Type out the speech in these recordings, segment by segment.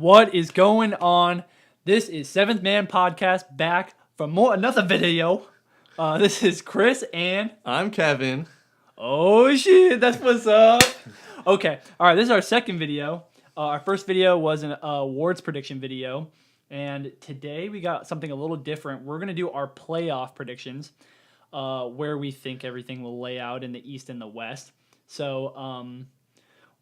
What is going on? This is Seventh Man Podcast back from another video. This is Chris and I'm Kevin. oh shit, that's what's up. Okay, all right. This is our second video. Our first video was an awards prediction video, and today we got something a little different. We're gonna do our playoff predictions, where we think everything will lay out in the East and the West. So,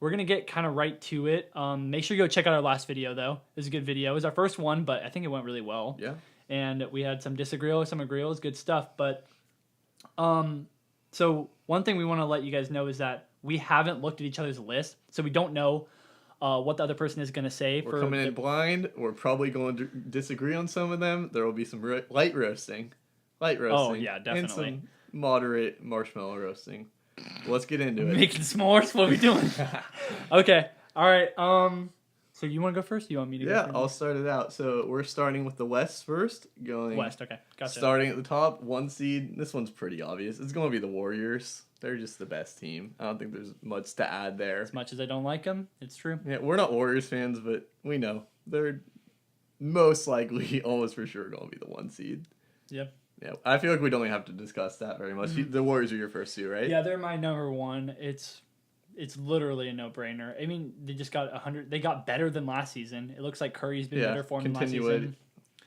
we're going to get kind of right to it. Make sure you go check out our last video, though. It was a good video. It was our first one, but I think it went really well. Yeah. And we had some disagreeals, some agreeals, good stuff. But so one thing we want to let you guys know is that we haven't looked at each other's list, so we don't know what the other person is going to say. We're coming in blind. We're probably going to disagree on some of them. There will be some light roasting. Oh, yeah, definitely. And some moderate marshmallow roasting. Let's get into it. Making s'mores? What are we doing? Okay. All right. So you want to go first? Or you want me to go first? Yeah, I'll start it out. So we're starting with the West first. West, okay. Gotcha. Starting at the top, 1 seed. This one's pretty obvious. It's going to be the Warriors. They're just the best team. I don't think there's much to add there. As much as I don't like them, it's true. Yeah, we're not Warriors fans, but we know. They're most likely, almost for sure, going to be the 1 seed. Yep. Yeah, I feel like we don't even have to discuss that very much. The Warriors are your first two, right? Yeah, they're my number one. It's literally a no-brainer. I mean, they just got 100. They got better than last season. It looks like Curry's been better form than last season.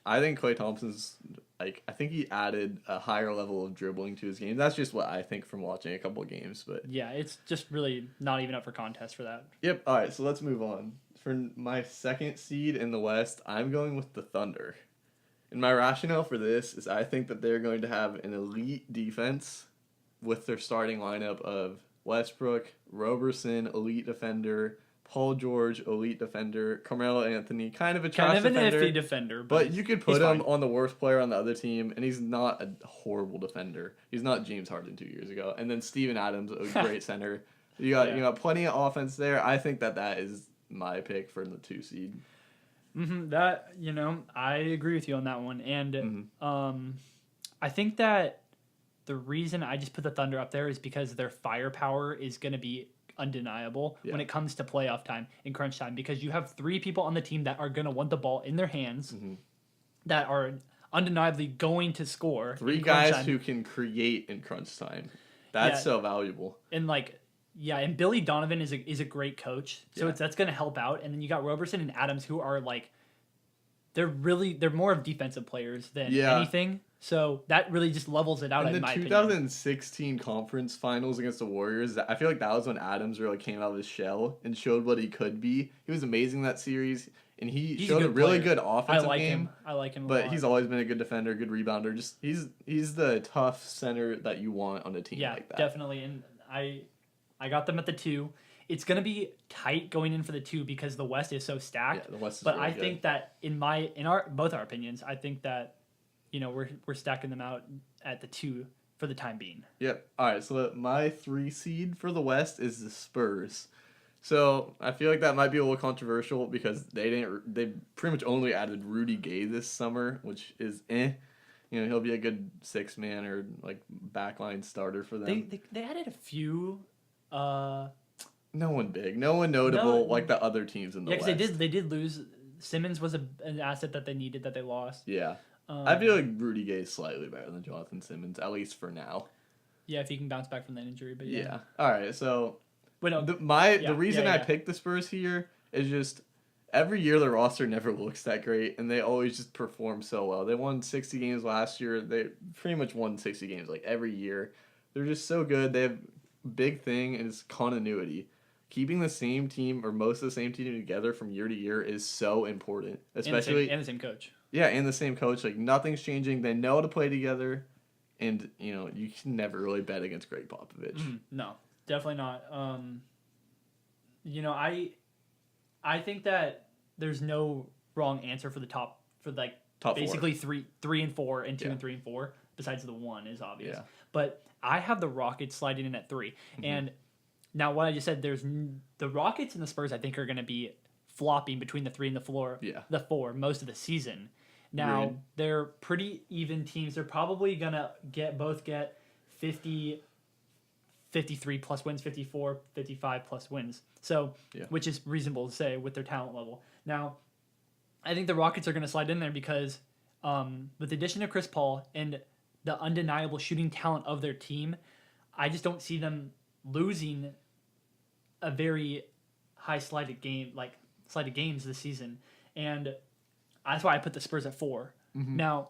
I think Klay Thompson's I think he added a higher level of dribbling to his game. That's just what I think from watching a couple of games, but yeah, it's just really not even up for contest for that. Yep. All right, so let's move on. For my second seed in the West, I'm going with the Thunder. And my rationale for this is I think that they're going to have an elite defense with their starting lineup of Westbrook, Roberson, elite defender, Paul George, elite defender, Carmelo Anthony, kind of a trash defender. Kind of an iffy defender. But you could put him on the worst player on the other team, and he's not a horrible defender. He's not James Harden 2 years ago. And then Steven Adams, a great center. You got plenty of offense there. I think that is my pick for the 2 seed. That, I agree with you on that one. And I think that the reason I just put the Thunder up there is because their firepower is going to be undeniable when it comes to playoff time and crunch time, because you have 3 people on the team that are going to want the ball in their hands, that are undeniably going to score. 3 guys who can create in crunch time. That's so valuable. And and Billy Donovan is a great coach, so that's going to help out. And then you got Roberson and Adams, who are they're more of defensive players than anything. So that really just levels it out. In my the 2016 conference finals against the Warriors, I feel like that was when Adams really came out of his shell and showed what he could be. He was amazing that series, and he's showed a really good offensive game. I like him, but he's always been a good defender, good rebounder. Just he's the tough center that you want on a team like that. Yeah, definitely. And I got them at the 2. It's going to be tight going in for the 2 because the West is so stacked. Yeah, the West is but really I think that in both our opinions, I think that we're stacking them out at the 2 for the time being. Yep. All right. So my 3 seed for the West is the Spurs. So I feel like that might be a little controversial because they pretty much only added Rudy Gay this summer, which is he'll be a good 6-man or backline starter for them. They added a few. No one big, no one notable like the other teams in the West. Yeah, because they did lose. Simmons was an asset that they needed that they lost. Yeah. I feel like Rudy Gay is slightly better than Jonathan Simmons, at least for now. Yeah, if he can bounce back from that injury. But yeah. All right, so the reason I picked the Spurs here is just every year the roster never looks that great, and they always just perform so well. They won 60 games last year. They pretty much won 60 games every year. They're just so good. They have big thing is continuity. Keeping the same team or most of the same team together from year to year is so important, especially and the same coach. Yeah, and the same coach. Nothing's changing. They know how to play together, and you can never really bet against Greg Popovich. No, definitely not. I think that there's no wrong answer for the top basically 3 and 4 and 2 and 3 and 4. Besides the 1 is obvious, but I have the Rockets sliding in at 3, and now what I just said, there's the Rockets and the Spurs. I think are going to be flopping between the 3 and the 4 most of the season. Now, they're pretty even teams. They're probably going to get 50, 53 plus wins, 54, 55 plus wins. So, which is reasonable to say with their talent level. Now, I think the Rockets are going to slide in there because with the addition of Chris Paul and the undeniable shooting talent of their team, I just don't see them losing a very high slided games this season, and that's why I put the Spurs at 4. Mm-hmm. Now,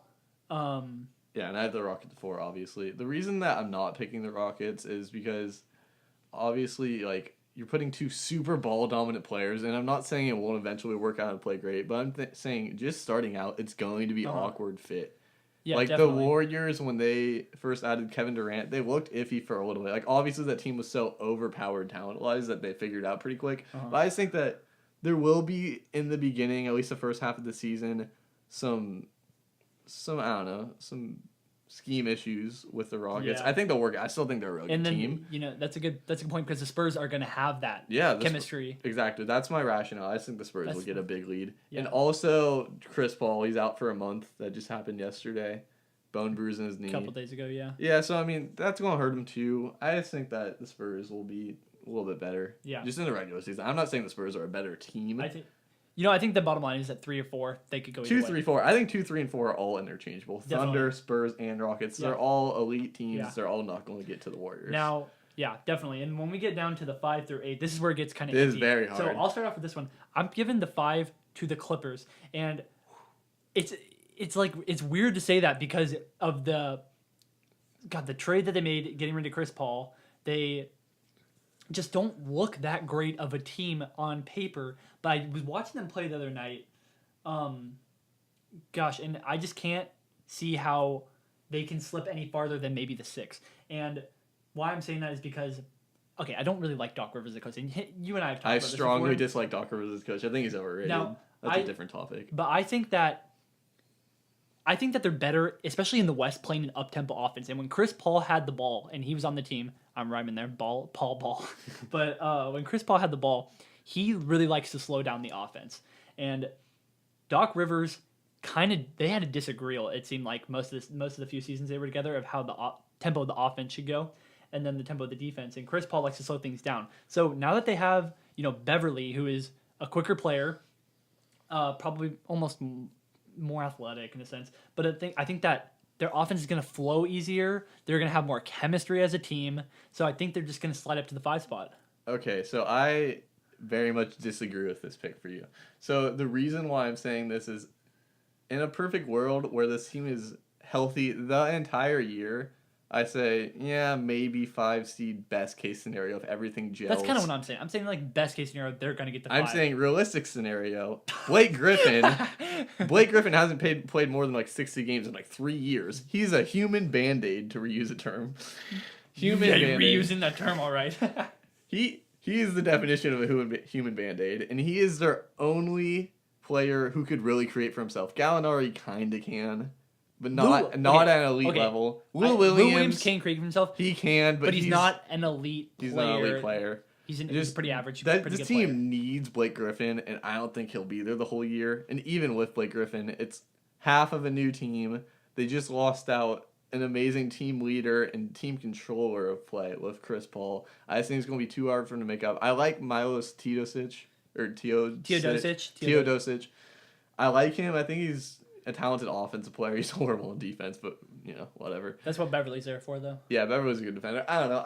yeah, and I have the Rockets at 4. Obviously, the reason that I'm not picking the Rockets is because obviously, like, you're putting 2 super ball dominant players, and I'm not saying it won't eventually work out and play great, but I'm saying just starting out, it's going to be awkward fit. Yeah, like definitely. The Warriors, when they first added Kevin Durant, they looked iffy for a little bit. Like, obviously that team was so overpowered talent-wise that they figured out pretty quick. But I just think that there will be, in the beginning, at least the first half of the season, some I don't know, some scheme issues with the Rockets. Yeah. I think they'll work. I still think they're a really good team. You know, that's a good point because the Spurs are going to have that chemistry. Exactly. That's my rationale. I think the Spurs will get a big lead. Yeah. And also Chris Paul, he's out for a month. That just happened yesterday. Bone bruise in his knee. A couple days ago, yeah. Yeah, so I mean, that's going to hurt him too. I just think that the Spurs will be a little bit better. Yeah. Just in the regular season. I'm not saying the Spurs are a better team. I think the bottom line is that 3 or 4, they could go 2, 3, 4. I think 2, 3, and 4 are all interchangeable. Definitely. Thunder, Spurs, and Rockets. Yeah. They're all elite teams. Yeah. They're all not going to get to the Warriors. Now, yeah, definitely. And when we get down to the 5 through 8, this is where it gets kind of easy. It is very hard. So I'll start off with this one. I'm giving the 5 to the Clippers, and it's weird to say that because of the trade that they made, getting rid of Chris Paul. They just don't look that great of a team on paper. But I was watching them play the other night. And I just can't see how they can slip any farther than maybe the 6. And why I'm saying that is because, okay, I don't really like Doc Rivers as a coach. And you and I have talked about this before. I strongly dislike Doc Rivers as a coach. I think he's overrated. Now, that's a different topic. But I think that they're better, especially in the West, playing an up-tempo offense. And when Chris Paul had the ball, and he was on the team, I'm rhyming there, Paul. But when Chris Paul had the ball, he really likes to slow down the offense. And Doc Rivers they had a disagreeal, it seemed like, most of the few seasons they were together, of how the tempo of the offense should go, and then the tempo of the defense. And Chris Paul likes to slow things down. So now that they have, Beverly, who is a quicker player, probably almost more athletic in a sense, but I think that their offense is going to flow easier. They're going to have more chemistry as a team. So I think they're just going to slide up to the 5 spot. Okay, so I very much disagree with this pick for you. So the reason why I'm saying this is, in a perfect world where this team is healthy the entire year, I say, yeah, maybe 5 seed, best case scenario if everything gels. That's kind of what I'm saying. I'm saying, like, best case scenario, they're going to get the 5. I'm saying realistic scenario, Blake Griffin hasn't played more than, like, 60 games in, like, 3 years. He's a human Band-Aid, to reuse a term. Human Band-Aid. You're reusing that term, all right. He is the definition of a human Band-Aid, and he is their only player who could really create for himself. Gallinari kind of can. But not at an elite level. Lou Williams can create for himself. He can, but he's not an elite player. He's not an elite player. He's pretty average. This team needs Blake Griffin, and I don't think he'll be there the whole year. And even with Blake Griffin, it's half of a new team. They just lost out an amazing team leader and team controller of play with Chris Paul. I just think it's going to be too hard for him to make up. I like Milos Teodosic. I like him. I think he's a talented offensive player. He's horrible in defense, but, whatever. That's what Beverly's there for, though. Yeah, Beverly's a good defender. I don't know.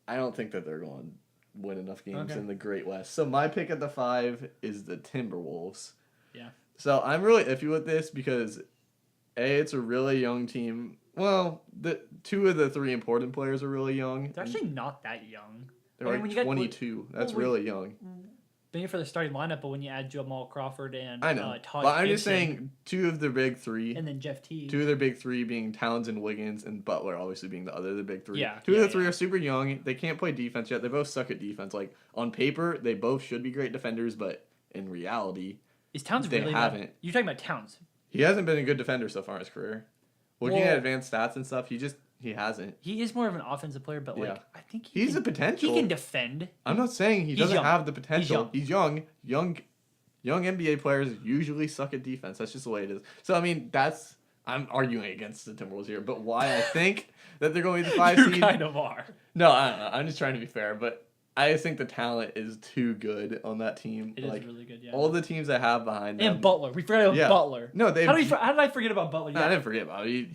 I don't think that they're going to win enough games in the Great West. So my pick at the 5 is the Timberwolves. Yeah. So I'm really iffy with this because, A, it's a really young team. Well, the 2 of the 3 important players are really young. They're actually not that young. They're 22. That's really young. Maybe for the starting lineup, but when you add Jamal Crawford and I know, but I'm just saying 2 of their big 3, and then Jeff Teague. 2 of their big 3 being Townsend, Wiggins, and Butler, obviously being the other of the big 3. Yeah, 2 of the 3 are super young. They can't play defense yet. They both suck at defense. Like on paper, they both should be great defenders, but in reality, is Towns really haven't. Bad? You're talking about Towns. He hasn't been a good defender so far in his career. Looking at advanced stats and stuff, he hasn't. He is more of an offensive player, but I think he's a potential. He can defend. I'm not saying he doesn't have the potential. He's young. Young NBA players usually suck at defense. That's just the way it is. So I mean, I'm arguing against the Timberwolves here, but why I think that they're going to be the 5 seed. You kind of are. No, I don't know. I'm just trying to be fair, but I just think the talent is too good on that team. It is really good, yeah. All the teams that have behind them. And Butler. We forgot about Butler. No, how did I forget about Butler? No, I didn't forget about it.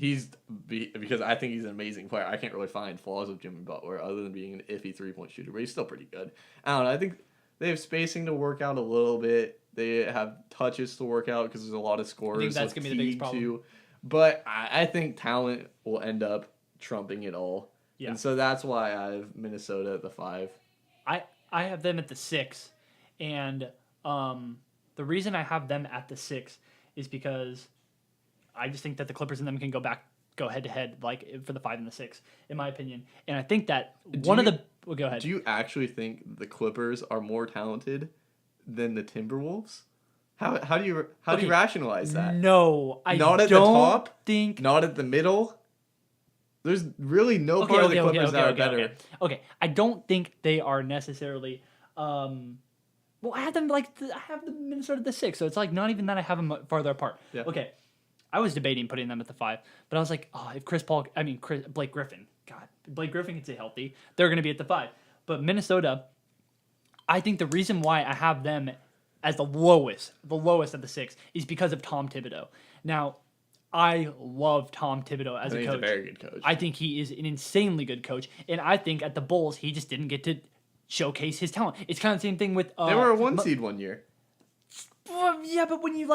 Because I think he's an amazing player. I can't really find flaws with Jimmy Butler other than being an iffy 3-point shooter, but he's still pretty good. I don't know. I think they have spacing to work out a little bit. They have touches to work out because there's a lot of scorers. I think that's going to be the biggest problem. Too. But I think talent will end up trumping it all. Yeah. And so that's why I have Minnesota at the 5. I have them at the 6, and the reason I have them at the 6 is because I just think that the Clippers and them can go head to head like for the 5 and the 6, in my opinion. And I think that go ahead. Do you actually think the Clippers are more talented than the Timberwolves? How do you rationalize that? No, I not at the top. Not at the middle. There's really no part of the Clippers that are better. Okay, I don't think they are necessarily. Well, I have them I have the Minnesota at the 6, so it's like not even that I have them farther apart. Yeah. Okay, I was debating putting them at the 5, but I was like, if Blake Griffin, Blake Griffin can stay healthy, they're going to be at the 5. But Minnesota, I think the reason why I have them as the lowest of the 6 is because of Tom Thibodeau. Now, I love Tom Thibodeau as a coach. He's a very good coach. I think he is an insanely good coach, and I think at the Bulls he just didn't get to showcase his talent. It's kind of the same thing with. They were a 1 seed one year. Yeah, but when you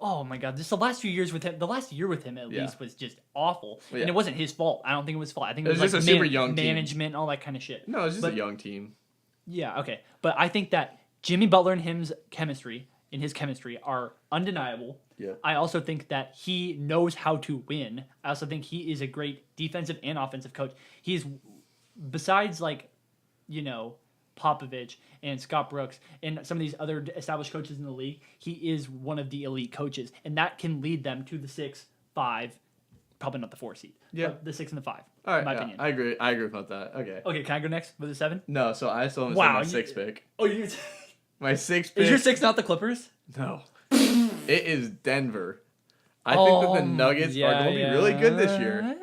oh my God, just the last few years with him, the last year with him at least was just awful, and it wasn't his fault. I don't think it was his fault. I think it was just a super young management, all that kind of shit. No, it's just a young team. Yeah, okay, but I think that Jimmy Butler and his chemistry are undeniable. Yeah. I also think that he knows how to win. I also think he is a great defensive and offensive coach. He's, besides Popovich and Scott Brooks and some of these other established coaches in the league, he is one of the elite coaches, and that can lead them to the 6, 5, probably not the 4 seed. Yeah, the 6 and the 5. All right, in my opinion. I agree about that. Okay. Okay, can I go next with the 7? No, so I still have my 6 pick. Oh, you. My 6 pick. Is your 6 not the Clippers? No. It is Denver. I think that the Nuggets are going to be really good this year.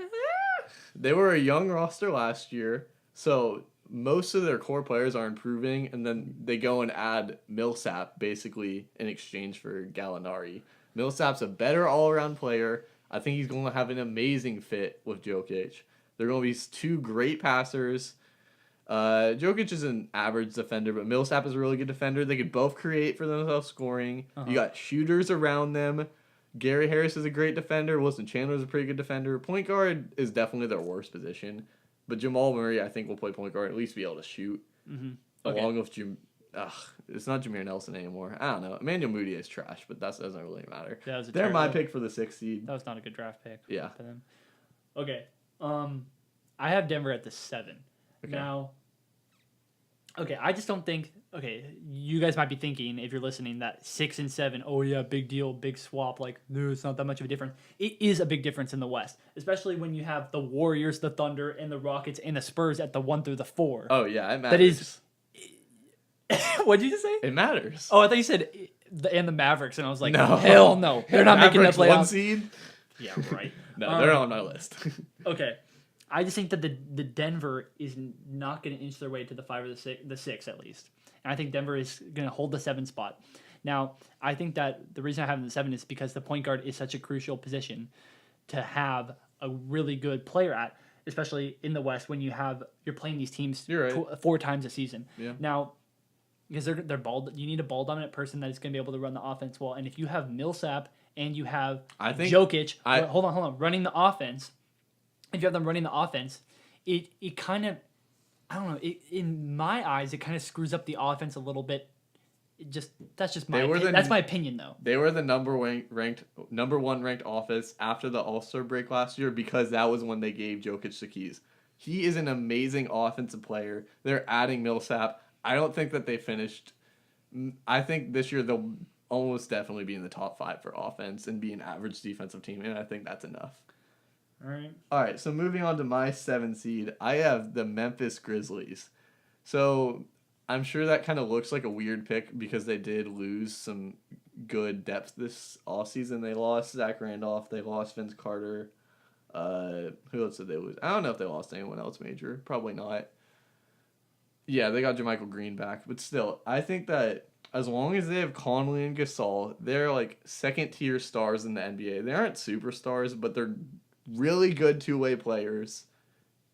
They were a young roster last year, so most of their core players are improving, and then they go and add Millsap basically in exchange for Gallinari. Millsap's a better all-around player. I think he's going to have an amazing fit with Jokic. They're going to be 2 great passers. Jokic is an average defender, but Millsap is a really good defender. They could both create for themselves scoring. You got shooters around them. Gary Harris is a great defender. Wilson Chandler is a pretty good defender. Point guard is definitely their worst position, but Jamal Murray I think will play point guard, at least be able to shoot. Along with it's not Jameer Nelson anymore. I don't know. Emmanuel Mudiay is trash, but that doesn't really matter. They're my pick for the 6th seed. That was not a good draft pick. Yeah. For them. Okay. I have Denver at the 7. Okay. Now, I just don't think. Okay, you guys might be thinking if you're listening that 6 and 7. Oh yeah, big deal, big swap. No, it's not that much of a difference. It is a big difference in the West, especially when you have the Warriors, the Thunder, and the Rockets and the Spurs at the 1 through the 4. Oh yeah, it matters. That is. What did you just say? It matters. Oh, I thought you said and the Mavericks, and I was like, no. Hell no, they're not making the playoffs. 1 seed. Yeah, right. No, they're on my list. Okay. I just think that the Denver is not going to inch their way to the 5 or the 6 at least. And I think Denver is going to hold the 7 spot. Now, I think that the reason I have them the 7 is because the point guard is such a crucial position to have a really good player at, especially in the West when you're playing these teams 4 times a season. Yeah. Now, because they're ball, you need a ball dominant person that is going to be able to run the offense well. And if you have Millsap and you have Jokic, hold on, running the offense. If you have them running the offense, it kind of, I don't know. In my eyes, it kind of screws up the offense a little bit. That's just my opinion. That's my opinion, though. They were the number 1 ranked offense after the All-Star break last year because that was when they gave Jokic the keys. He is an amazing offensive player. They're adding Millsap. I don't think that they finished. I think this year they'll almost definitely be in the top 5 for offense and be an average defensive team, and I think that's enough. All right, so moving on to my 7 seed, I have the Memphis Grizzlies. So I'm sure that kind of looks like a weird pick because they did lose some good depth this offseason. They lost Zach Randolph. They lost Vince Carter. Who else did they lose? I don't know if they lost anyone else major. Probably not. Yeah, they got JaMychal Green back, but still, I think that as long as they have Conley and Gasol, they're like second-tier stars in the NBA. They aren't superstars, but they're really good two-way players.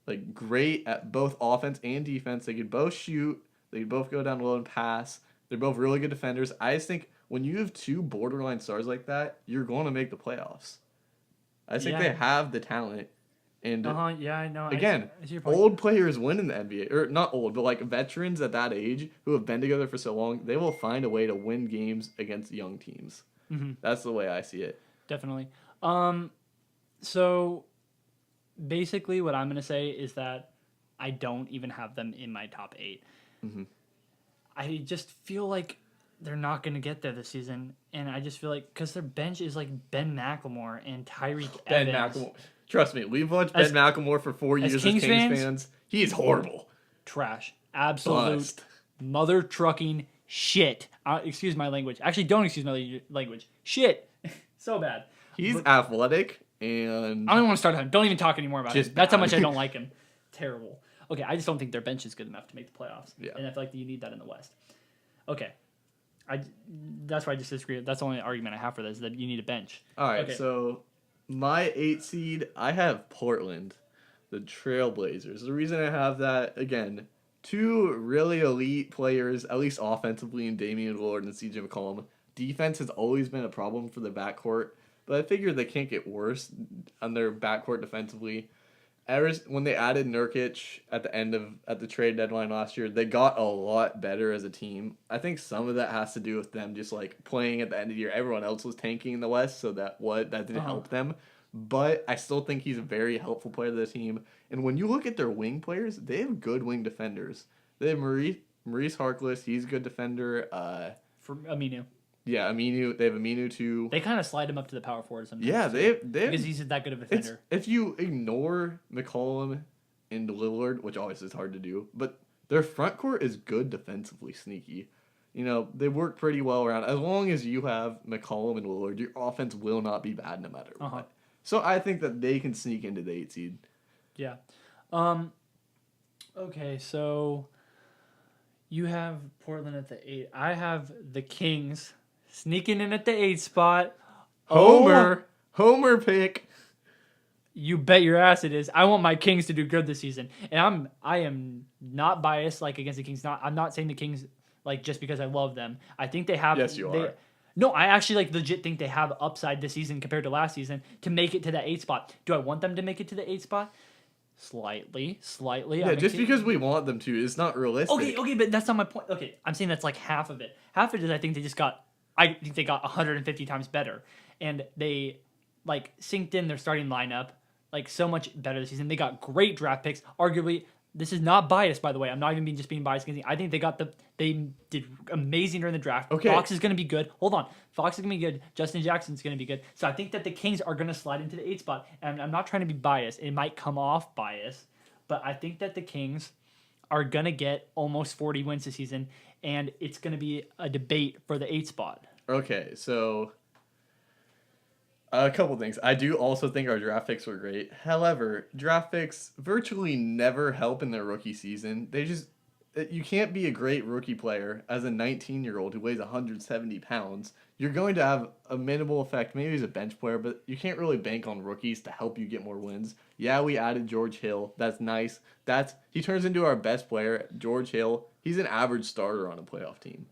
Like, great at both offense and defense. They could both shoot. They could both go down low and pass. They're both really good defenders. I just think when you have two borderline stars like that, you're going to make the playoffs. I think they have the talent. And yeah, I know. Again, old players win in the NBA. Or not old, but like veterans at that age who have been together for so long, they will find a way to win games against young teams. Mm-hmm. That's the way I see it. Definitely. So basically what I'm going to say is that I don't even have them in my top 8. Mm-hmm. I just feel like they're not going to get there this season. And I just feel like, because their bench is like Ben McLemore and Tyreke Evans. Ben McLemore. Trust me, we've watched Ben McLemore for 4 years as Kings fans. He is horrible. Trash. Absolute mother trucking shit. Excuse my language. Actually, don't excuse my language. Shit. So bad. He's athletic and... I don't want to start him. Don't even talk anymore about him. That's how much I don't like him. Terrible. Okay, I just don't think their bench is good enough to make the playoffs. Yeah. And I feel like you need that in the West. Okay. That's why I just disagree. That's the only argument I have for this, is that you need a bench. All right, so... My 8 seed, I have Portland, the Trailblazers. The reason I have that, again, 2 really elite players, at least offensively, in Damian Lillard and CJ McCollum. Defense has always been a problem for the backcourt, but I figure they can't get worse on their backcourt defensively. When they added Nurkic at the trade deadline last year, they got a lot better as a team. I think some of that has to do with them just like playing at the end of the year. Everyone else was tanking in the West, so that didn't help them. But I still think he's a very helpful player to the team. And when you look at their wing players, they have good wing defenders. They have Maurice Harkless. He's a good defender. For Aminu. Yeah, Aminu. They have Aminu too. They kind of slide him up to the power forward sometimes. Yeah, they because he's that good of a defender. If you ignore McCollum and Lillard, which obviously is hard to do, but their front court is good defensively, sneaky. You know, they work pretty well around. As long as you have McCollum and Lillard, your offense will not be bad no matter what. So I think that they can sneak into the 8 seed. Yeah. Okay, so you have Portland at the 8. I have the Kings sneaking in at the 8 spot. Homer pick. You bet your ass it is. I want my Kings to do good this season, and I am not biased like against the Kings. I'm not saying the Kings like just because I love them. I think they have. Yes, you are. No, I actually like legit think they have upside this season compared to last season to make it to that 8 spot. Do I want them to make it to the 8 spot? Slightly. Yeah, just because we want them to, it's not realistic. Okay, but that's not my point. Okay, I'm saying that's like half of it. Half of it is I think they got 150 times better, and they like synced in their starting lineup like so much better this season. They got great draft picks. Arguably, this is not biased, by the way. I'm not even being biased against them. I think they did amazing during the draft. Okay. Fox is going to be good. Hold on. Fox is going to be good. Justin Jackson's going to be good. So I think that the Kings are going to slide into the 8 spot. And I'm not trying to be biased. It might come off biased. But I think that the Kings are going to get almost 40 wins this season. And it's going to be a debate for the 8 spot. Okay, so a couple things. I do also think our draft picks were great. However, draft picks virtually never help in their rookie season. You can't be a great rookie player as a 19-year-old who weighs 170 pounds. You're going to have a minimal effect, maybe as a bench player, but you can't really bank on rookies to help you get more wins. Yeah, we added George Hill. That's nice. He turns into our best player, George Hill. He's an average starter on a playoff team.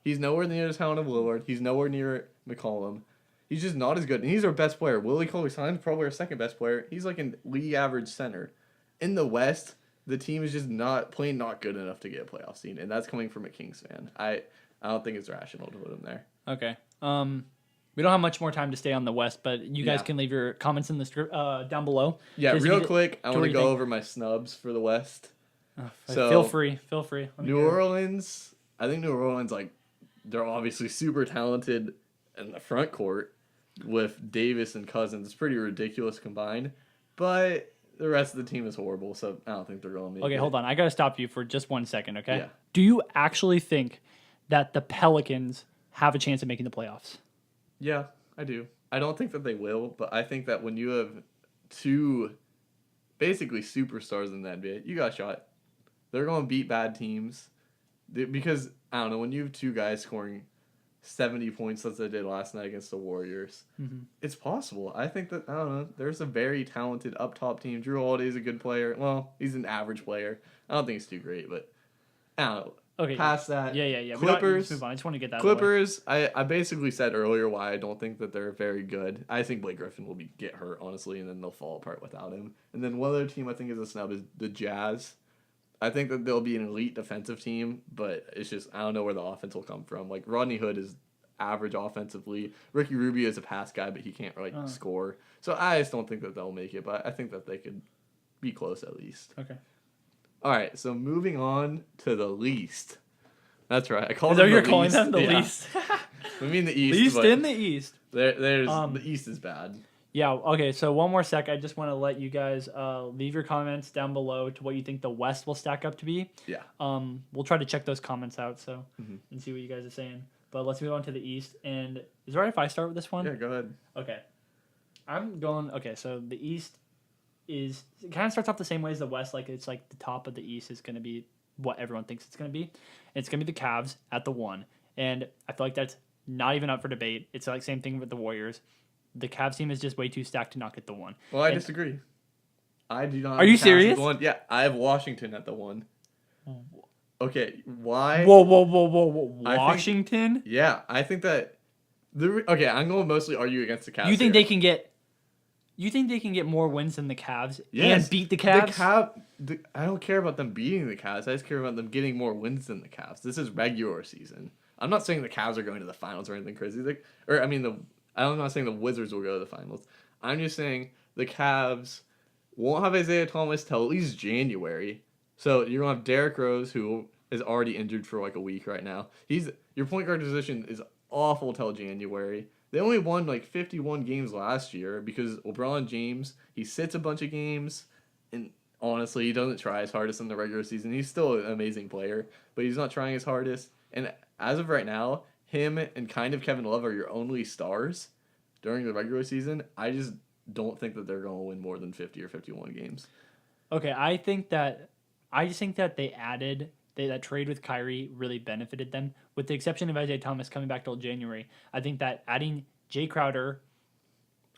He's nowhere near the talent of Lillard. He's nowhere near McCollum. He's just not as good. And he's our best player. Willie Cauley-Stein's probably our second best player. He's like a league average center. In the West, the team is just not good enough to get a playoff seed. And that's coming from a Kings fan. I don't think it's rational to put him there. Okay. We don't have much more time to stay on the West, but you guys can leave your comments in the down below. Yeah, real quick, I want to go over my snubs for the West. So feel free. New Orleans, I think New Orleans, they're obviously super talented in the front court with Davis and Cousins. It's pretty ridiculous combined, but the rest of the team is horrible, so I don't think they're going to make it. Okay, hold on. I got to stop you for just 1 second, okay? Yeah. Do you actually think that the Pelicans have a chance of making the playoffs? Yeah, I do. I don't think that they will, but I think that when you have 2 basically superstars in the NBA, you got a shot. They're going to beat bad teams. Because, I don't know, when you have two guys scoring 70 points as they did last night against the Warriors, it's possible. I think that, I don't know, there's a very talented up-top team. Jrue Holiday's a good player. Well, he's an average player. I don't think he's too great, but I don't know. Okay. Past that. Yeah. Clippers. Move on. I just want to get that Clippers, I basically said earlier why I don't think that they're very good. I think Blake Griffin will get hurt, honestly, and then they'll fall apart without him. And then one other team I think is a snub is the Jazz. I think that they'll be an elite defensive team, but it's just, I don't know where the offense will come from. Like, Rodney Hood is average offensively. Ricky Rubio is a pass guy, but he can't really score. So I just don't think that they'll make it, but I think that they could be close at least. Okay. All right, so moving on to the least. That's right. I call them the least. You're calling them the least? We mean the East. Least in the East. There's the East is bad. Yeah, okay, so one more sec. I just want to let you guys leave your comments down below to what you think the West will stack up to be. Yeah. We'll try to check those comments out and see what you guys are saying. But let's move on to the East. And is it all right if I start with this one? Yeah, go ahead. Okay. So the East it kind of starts off the same way as the West. Like, it's like the top of the East is going to be what everyone thinks it's going to be. And it's going to be the Cavs at the 1. And I feel like that's not even up for debate. It's like same thing with the Warriors. The Cavs team is just way too stacked to not get the 1. Well, I disagree. I do not. Are you serious? Yeah, I have Washington at the 1. Okay, why? Whoa! Washington? I think that. Okay, I'm going to mostly argue against the Cavs. You think they can get? You think they can get more wins than the Cavs and beat the Cavs? I don't care about them beating the Cavs. I just care about them getting more wins than the Cavs. This is regular season. I'm not saying the Cavs are going to the finals or anything crazy. I'm not saying the Wizards will go to the finals. I'm just saying the Cavs won't have Isaiah Thomas till at least January. So you're going to have Derrick Rose, who is already injured for like a week right now. Your point guard position is awful till January. They only won like 51 games last year because LeBron James, he sits a bunch of games, and honestly, he doesn't try his hardest in the regular season. He's still an amazing player, but he's not trying his hardest. And as of right now, him and kind of Kevin Love are your only stars during the regular season. I just don't think that they're going to win more than 50 or 51 games. Okay, I just think that that trade with Kyrie really benefited them, with the exception of Isaiah Thomas coming back till January. I think that adding Jay Crowder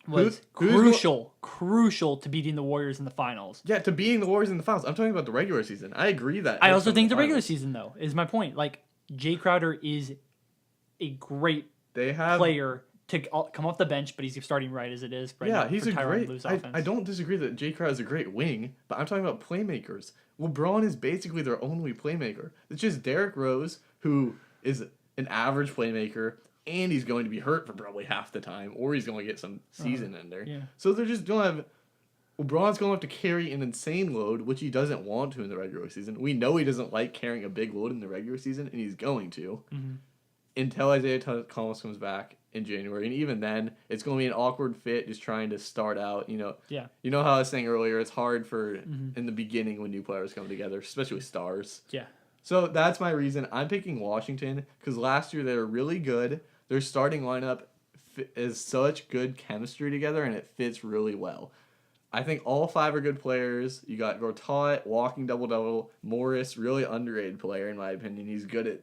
was crucial to beating the Warriors in the finals. Yeah, to beating the Warriors in the finals. I'm talking about the regular season. I agree that. I also think the regular season, though, is my point. Like, Jay Crowder is a great player to come off the bench, but he's starting right as it is right now. He's a great. I don't disagree that Jay Crowder is a great wing, but I'm talking about playmakers. LeBron is basically their only playmaker. It's just Derrick Rose, who is an average playmaker, and he's going to be hurt for probably half the time, or he's going to get some season in there. Yeah. So they're just going to have. LeBron's going to have to carry an insane load, which he doesn't want to in the regular season. We know he doesn't like carrying a big load in the regular season, and he's going to. Mm-hmm. Until Isaiah Thomas comes back in January. And even then, it's going to be an awkward fit just trying to start out. You know how I was saying earlier, it's hard for in the beginning when new players come together, especially stars. Yeah. So that's my reason. I'm picking Washington because last year they were really good. Their starting lineup is such good chemistry together, and it fits really well. I think all 5 are good players. You got Gortat, walking double-double. Morris, really underrated player in my opinion. He's good at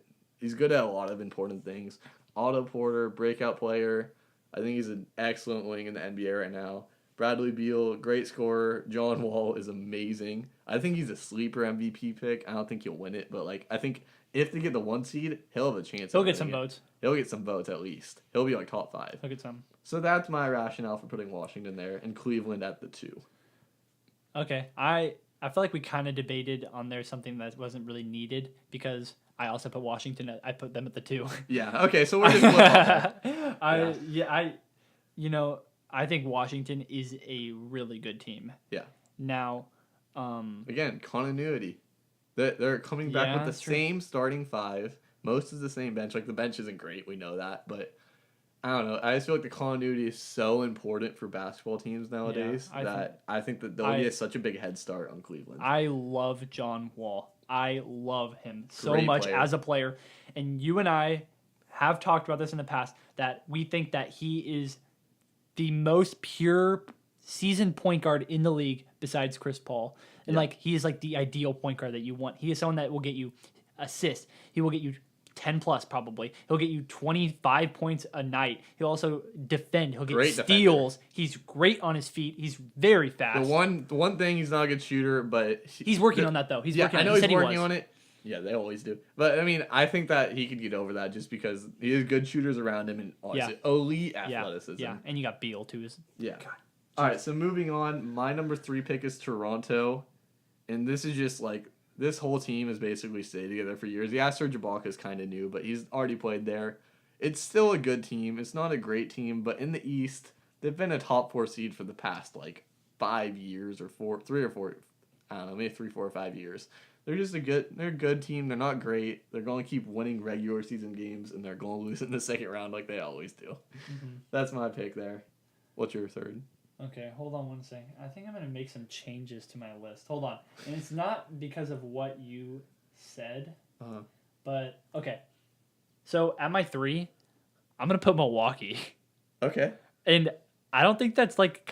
a lot of important things. Otto Porter, breakout player. I think he's an excellent wing in the NBA right now. Bradley Beal, great scorer. John Wall is amazing. I think he's a sleeper MVP pick. I don't think he'll win it, but I think if they get the 1 seed, he'll have a chance. He'll get some votes. He'll get some votes at least. He'll be top 5. He'll get some. So that's my rationale for putting Washington there and Cleveland at the 2. Okay, I feel like we kind of debated on there something that wasn't really needed because I also put Washington. I put them at the 2. Yeah. Okay. So we're just I think Washington is a really good team. Yeah. Now, again, continuity. They're coming back with the same starting 5. Most is the same bench. Like, the bench isn't great. We know that, but I don't know. I just feel like the continuity is so important for basketball teams nowadays I think that they'll get such a big head start on Cleveland. I love John Wall. I love him so much as a player. And you and I have talked about this in the past, that we think that he is the most pure seasoned point guard in the league besides Chris Paul. And like he is like the ideal point guard that you want. He is someone that will get you assists. He will get you 10 plus probably. He'll get you 25 points a night. He'll also defend. He'll get steals. Defender. He's great on his feet. He's very fast. The one thing, he's not a good shooter, but he's working on that though. He's working. I know he's working on it. Yeah, they always do. But I mean, I think that he could get over that just because he has good shooters around him and obviously elite athleticism. Yeah, and you got Beal too. Yeah. God. All right, so moving on, my number 3 pick is Toronto, and this is just like this whole team has basically stayed together for years. Yeah, Serge Ibaka is kind of new, but he's already played there. It's still a good team. It's not a great team, but in the East, they've been a top 4 seed for the past like 5 years or 3 or 4. I don't know, maybe 3, 4, or 5 years. They're just a good team. They're not great. They're going to keep winning regular season games, and they're going to lose in the second round like they always do. Mm-hmm. That's my pick there. What's your third? Okay, hold on one second. I think I'm going to make some changes to my list. Hold on. And it's not because of what you said, but okay. So at my 3, I'm going to put Milwaukee. Okay. And I don't think that's like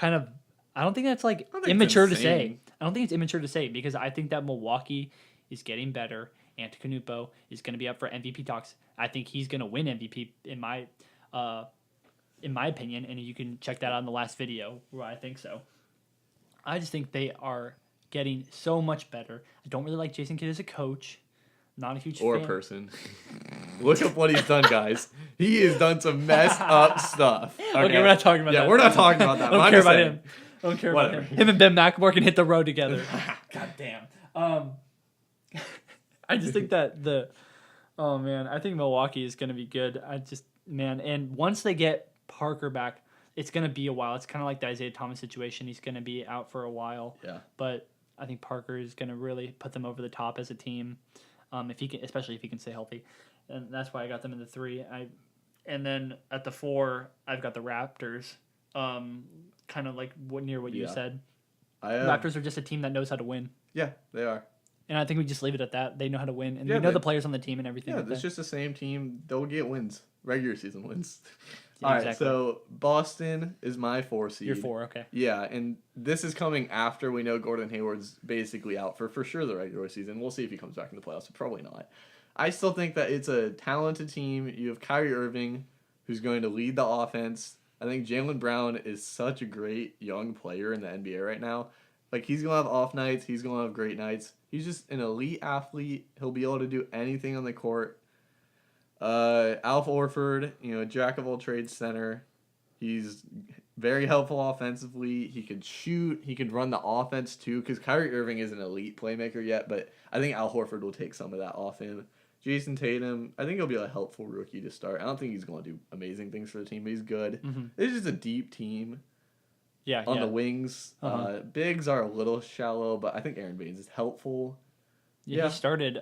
immature to say. I don't think it's immature to say because I think that Milwaukee is getting better. Antetokounmpo is going to be up for MVP talks. I think he's going to win MVP in my opinion, and you can check that out in the last video where I think so. I just think they are getting so much better. I don't really like Jason Kidd as a coach. Not a huge fan. Or a person. Look up what he's done, guys. He has done some messed up stuff. Okay, we're not talking about that. Yeah, we're not talking about that. I don't care about him. I don't care about him. Him and Ben McLemore can hit the road together. God damn. I just think that I think Milwaukee is going to be good. And once they get Parker back, it's going to be a while. It's kind of like the Isaiah Thomas situation. He's going to be out for a while. Yeah. But I think Parker is going to really put them over the top as a team, especially if he can stay healthy. And that's why I got them in the 3. And then at the 4, I've got the Raptors. Kind of like near what you said. Raptors are just a team that knows how to win. Yeah, they are. And I think we just leave it at that. They know how to win, and we know the players on the team and everything. Yeah, it's just the same team. They'll get wins, regular season wins. Yeah, all right, so Boston is my 4 seed. You're 4, okay. Yeah, and this is coming after we know Gordon Hayward's basically out for sure the regular season. We'll see if he comes back in the playoffs, but probably not. I still think that it's a talented team. You have Kyrie Irving, who's going to lead the offense. I think Jaylen Brown is such a great young player in the NBA right now. Like, he's going to have off nights. He's going to have great nights. He's just an elite athlete. He'll be able to do anything on the court. Al Horford, jack of all trades center. He's very helpful offensively. He could shoot. He could run the offense, too, because Kyrie Irving is an elite playmaker yet, but I think Al Horford will take some of that off him. Jason Tatum, I think he'll be a helpful rookie to start. I don't think he's going to do amazing things for the team, but he's good. Mm-hmm. It's just a deep team. Yeah, on the wings. Bigs are a little shallow, but I think Aaron Baines is helpful. Yeah, he started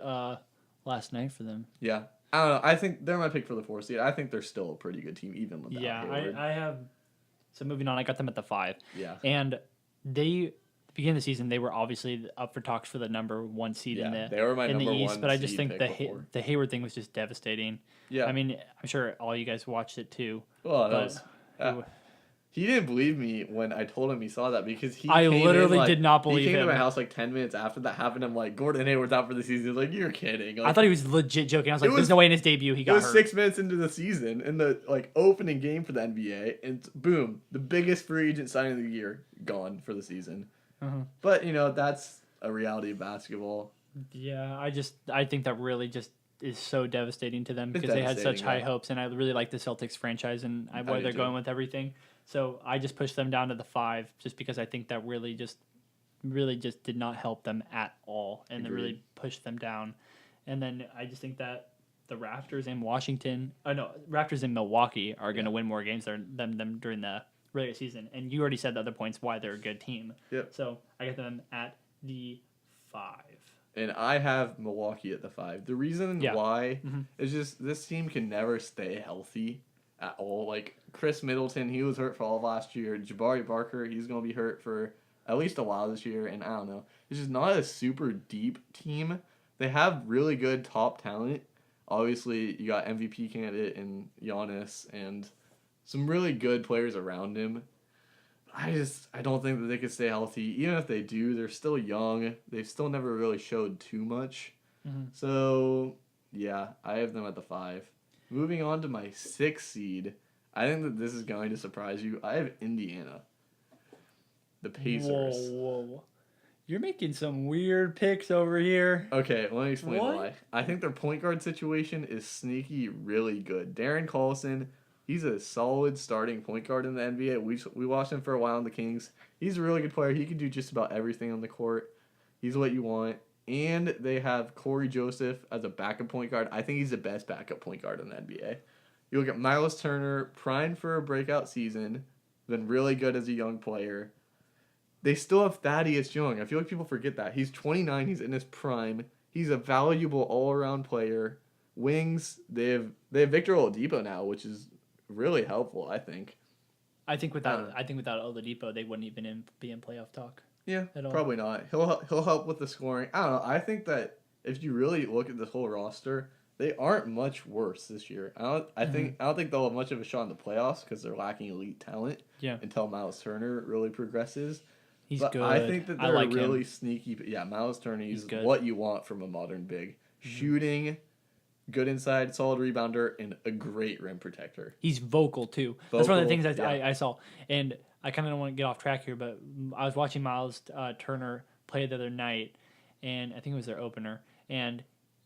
last night for them. Yeah. I don't know. I think they're my pick for the 4 seed. I think they're still a pretty good team, even without Hayward. I have... So moving on, I got them at the 5. Yeah. And they... Beginning of the season, they were obviously up for talks for the number 1 seed in the they were my number East, 1 but I just think the Hayward thing was just devastating. Yeah. I mean, I'm sure all you guys watched it too. Well, he didn't believe me when I told him he saw that because I literally did not believe him. He came to my house like 10 minutes after that happened. I'm like, Gordon Hayward's out for the season. He was like, you're kidding. Like, I thought he was legit joking. I was like, there's no way in his debut he got hurt. It was 6 minutes into the season in the opening game for the NBA, and boom, the biggest free agent signing of the year gone for the season. Uh-huh. But that's a reality of basketball. Yeah, I think that really just is so devastating to them because they had such high hopes, and I really like the Celtics franchise and where they're going with everything. So I just pushed them down to the 5 just because I think that really just did not help them at all, and it really pushed them down. And then I just think that the Raptors in Raptors in Milwaukee are going to win more games than them during the regular season. And you already said the other points why they're a good team. Yep. So I got them at the 5. And I have Milwaukee at the 5. The reason why is just this team can never stay healthy at all. Like Chris Middleton, he was hurt for all of last year. Jabari Parker, he's going to be hurt for at least a while this year. And I don't know. It's just not a super deep team. They have really good top talent. Obviously, you got MVP candidate in Giannis and some really good players around him. I don't think that they could stay healthy. Even if they do, they're still young. They've still never really showed too much. Mm-hmm. So, yeah, I have them at the 5. Moving on to my 6th seed, I think that this is going to surprise you. I have Indiana. The Pacers. Whoa. You're making some weird picks over here. Okay, let me explain why. I think their point guard situation is sneaky really good. Darren Collison, he's a solid starting point guard in the NBA. We watched him for a while in the Kings. He's a really good player. He can do just about everything on the court. He's what you want. And they have Corey Joseph as a backup point guard. I think he's the best backup point guard in the NBA. You look at Miles Turner, primed for a breakout season, been really good as a young player. They still have Thaddeus Young. I feel like people forget that. He's 29. He's in his prime. He's a valuable all-around player. Wings, they have Victor Oladipo now, which is really helpful, I think. I think without Oladipo, they wouldn't even be in playoff talk. Yeah, probably not. He'll help with the scoring. I don't know. I think that if you really look at this whole roster, they aren't much worse this year. I don't think they'll have much of a shot in the playoffs because they're lacking elite talent. Yeah. Until Miles Turner really progresses. He's but good. I think that they're really sneaky. Yeah, Miles Turner is what you want from a modern big. Mm-hmm. Shooting, good inside, solid rebounder, and a great rim protector. He's vocal too. That's one of the things I saw. And I kind of don't want to get off track here, but I was watching Miles Turner play the other night, and I think it was their opener, and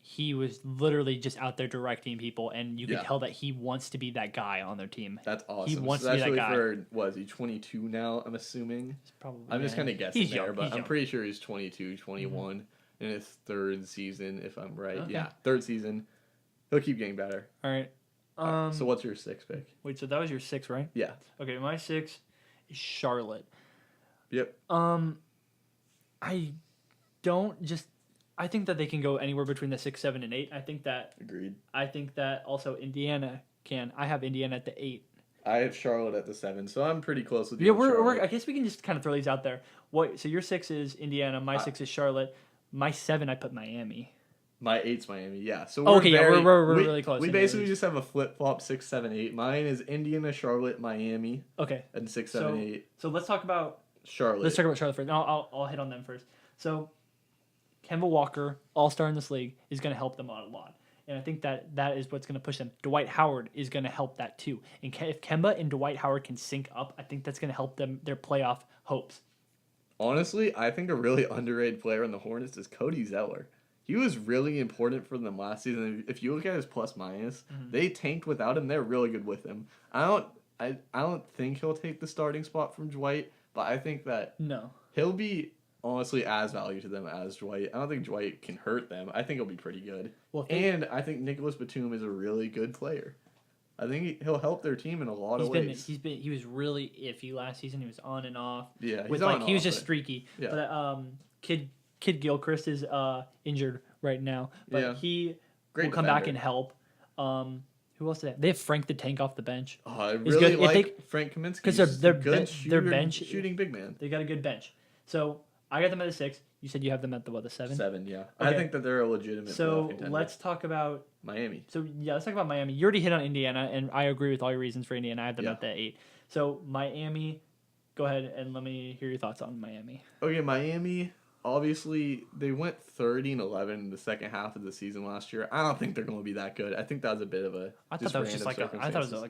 he was literally just out there directing people, and you could tell that he wants to be that guy on their team. That's awesome. He wants to be that guy. What is he, 22 now, I'm assuming? Probably. I'm just kind of guessing but I'm pretty sure he's 22, 21 in his 3rd season, if I'm right. Okay. Yeah, 3rd season. He'll keep getting better. All right. So what's your 6th pick? Wait, so that was your 6, right? Yeah. Okay, my 6 is Charlotte. Yep. I think that they can go anywhere between the 6, 7, and 8. Agreed. I think that also Indiana can. I have Indiana at the 8. I have Charlotte at the 7, so I'm pretty close with you. Yeah, I guess we can just kind of throw these out there. So your 6 is Indiana, my 6 is Charlotte, my 7 I put Miami. My 8's Miami, yeah. So we're really close. We basically just have a flip-flop 6, 7, 8. Mine is Indiana, Charlotte, Miami. Okay. And 6, 7, 8. So let's talk about Charlotte. Let's talk about Charlotte first. I'll hit on them first. So Kemba Walker, all-star in this league, is going to help them out a lot. And I think that is what's going to push them. Dwight Howard is going to help that too. And if Kemba and Dwight Howard can sync up, I think that's going to help them their playoff hopes. Honestly, I think a really underrated player in the Hornets is Cody Zeller. He was really important for them last season. If you look at his plus-minus, they tanked without him. They're really good with him. I don't think he'll take the starting spot from Dwight, but I think that he'll be honestly as value to them as Dwight. I don't think Dwight can hurt them. I think he'll be pretty good. And I think Nicholas Batum is a really good player. I think he'll help their team in a lot of ways. He was really iffy last season. He was on and off. Yeah, he was just streaky. Yeah. But Kid Gilchrist is injured right now, but he will come back and help. Who else did they have? They have Frank the Tank off the bench. Oh, I really like Frank Kaminsky because their bench shooting big man. They got a good bench. So I got them at a 6. You said you have them at the 7? 7, yeah. Okay. I think that they're a legitimate. So let's talk about Miami. So yeah, let's talk about Miami. You already hit on Indiana, and I agree with all your reasons for Indiana. I have them at the 8. So Miami, go ahead and let me hear your thoughts on Miami. Okay, Miami. Obviously, they went 30-11 in the second half of the season last year. I don't think they're going to be that good. I think that was a bit of a. I thought it was like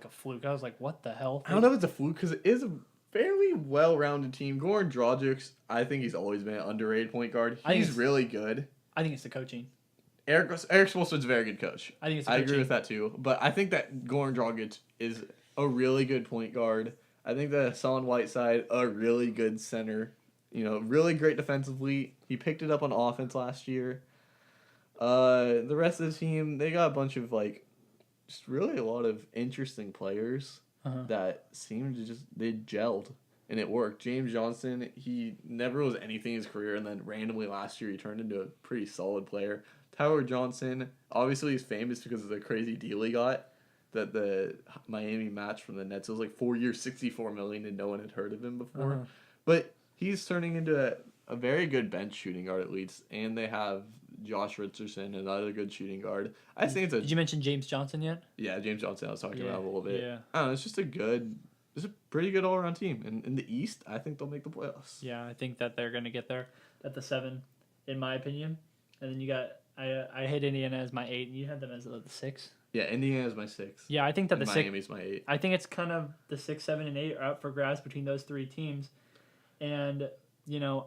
a fluke. I was like, what the hell? I don't know if it's a fluke because it is a fairly well-rounded team. Goran Dragic, I think he's always been an underrated point guard. He's really good. I think it's the coaching. Eric Spoelstra's a very good coach. I think it's. I agree with that too. But I think that Goran Dragic is a really good point guard. I think that Hassan Whiteside, a really good center. Really great defensively. He picked it up on offense last year. The rest of the team, they got a bunch of just really a lot of interesting players that seemed to they gelled and it worked. James Johnson, he never was anything in his career, and then randomly last year he turned into a pretty solid player. Tyler Johnson, obviously he's famous because of the crazy deal he got that the Miami matched from the Nets. It was 4 years, $64 million, and no one had heard of him before. But he's turning into a very good bench shooting guard at least, and they have Josh Richardson, another good shooting guard. I think Did you mention James Johnson yet? Yeah, James Johnson I was talking about a little bit. Yeah. I don't know, it's just a good a pretty good all around team. And in the East, I think they'll make the playoffs. Yeah, I think that they're going to get there at the 7, in my opinion. And then you got I hit Indiana as my 8, and you had them as the 6. Yeah, Indiana is my 6. Yeah, I think that the Miami's my 8. I think it's kind of the 6, 7, and 8 are up for grabs between those 3 teams. And,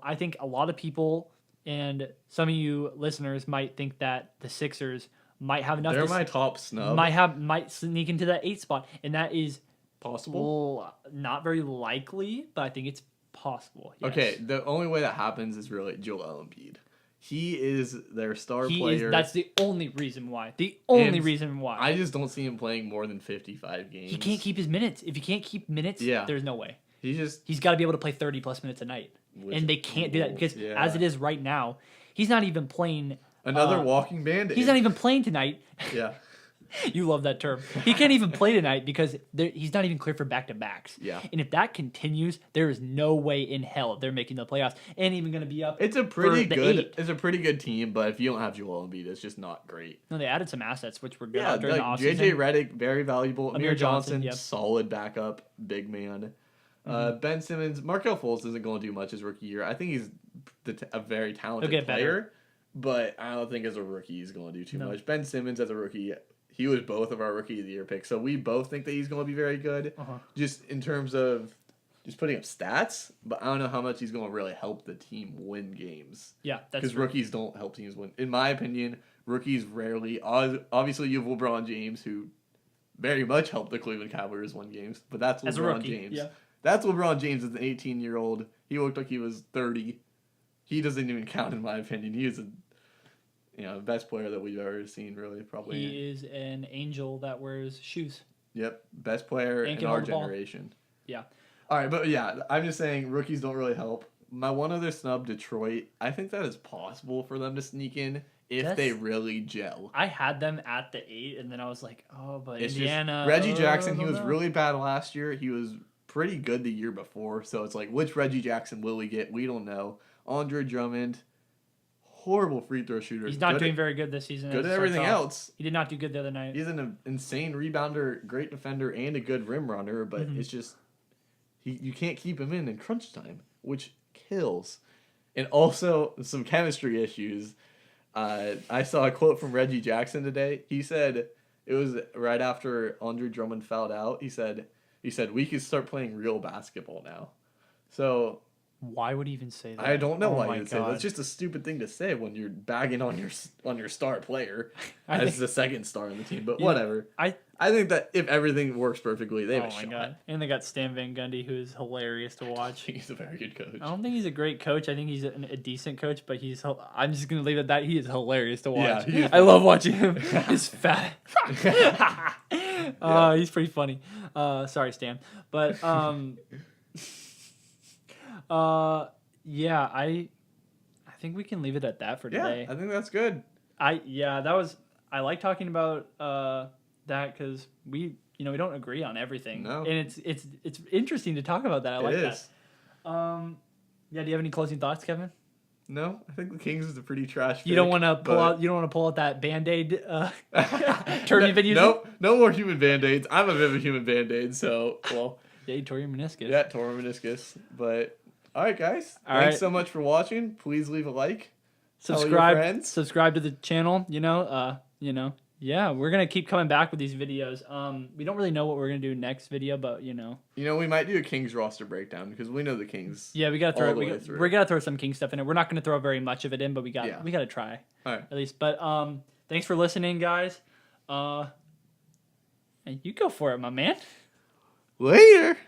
I think a lot of people and some of you listeners might think that the Sixers might have enough. They're my top snub. Might sneak into that 8 spot, and that is possible. Not very likely, but I think it's possible. Yes. Okay, the only way that happens is really Joel Embiid. He is their star player. That's the only reason why. Reason why. I just don't see him playing more than 55 games. He can't keep his minutes. If he can't keep minutes, there's no way. He's got to be able to play 30-plus minutes a night. And they can't do that because as it is right now, he's not even playing. Another walking Band-Aid. He's not even playing tonight. Yeah. You love that term. He can't even play tonight because he's not even clear for back-to-backs. Yeah. And if that continues, there is no way in hell they're making the playoffs and even going to be up. It's a pretty good team, but if you don't have Joel Embiid, it's just not great. No, they added some assets which were good during the offseason. JJ Redick, very valuable. Amir Johnson, solid backup, big man. Ben Simmons, Markelle Fultz isn't going to do much his rookie year. I think he's a very talented player, better. But I don't think as a rookie he's going to do too much. Ben Simmons as a rookie, he was both of our Rookie of the Year picks, so we both think that he's going to be very good. Just in terms of just putting up stats, but I don't know how much he's going to really help the team win games. Yeah, that's because rookies don't help teams win. In my opinion, rookies rarely. Obviously, you have LeBron James, who very much helped the Cleveland Cavaliers win games, but that's LeBron James. Yeah. That's LeBron James as an 18-year-old. He looked like he was 30. He doesn't even count in my opinion. He is the best player that we've ever seen, really, probably. He is an angel that wears shoes. Yep, best player in our generation. Yeah. All right, but yeah, I'm just saying rookies don't really help. My one other snub, Detroit, I think that is possible for them to sneak in if they really gel. I had them at the 8, and then I was like, oh, but it's Indiana. Reggie Jackson, he was really bad last year. He was pretty good the year before, so it's like, which Reggie Jackson will we get? We don't know. Andre Drummond, horrible free throw shooter. He's not doing very good this season. Good at everything else. He did not do good the other night. He's an insane rebounder, great defender, and a good rim runner, but it's just you can't keep him in crunch time, which kills. And also some chemistry issues. I saw a quote from Reggie Jackson today. He said it was right after Andre Drummond fouled out. He said we could start playing real basketball now. So why would he even say that? I don't know why he would say that. It's just a stupid thing to say when you're bagging on your star player as the second star on the team. But whatever. I think that if everything works perfectly, they have a shot. God. And they got Stan Van Gundy, who is hilarious to watch. He's a very good coach. I don't think he's a great coach. I think he's a decent coach, but I'm just going to leave it at that. He is hilarious to watch. Yeah, I love watching him. He's fat. He's pretty funny. Sorry, Stan. But I think we can leave it at that for today. I think that's good. I like talking about that because we don't agree on everything. No. And it's interesting to talk about that. I like that. Do you have any closing thoughts, Kevin? No, I think the Kings is a pretty trash. You don't want to pull out that Band-Aid turn you've been using? Nope, no more human Band-Aids. I'm a bit of a human Band-Aid, so yeah, you tore your meniscus. Yeah, tore my meniscus. But all right, guys. Thanks so much for watching. Please leave a like. Subscribe to the channel. Yeah, we're gonna keep coming back with these videos. We don't really know what we're gonna do next video, but we might do a Kings roster breakdown because we know the Kings. Yeah, we gotta throw. We're gonna throw some Kings stuff in it. We're not gonna throw very much of it in, but we gotta try. All right. At least, but thanks for listening, guys. And you go for it, my man. Later.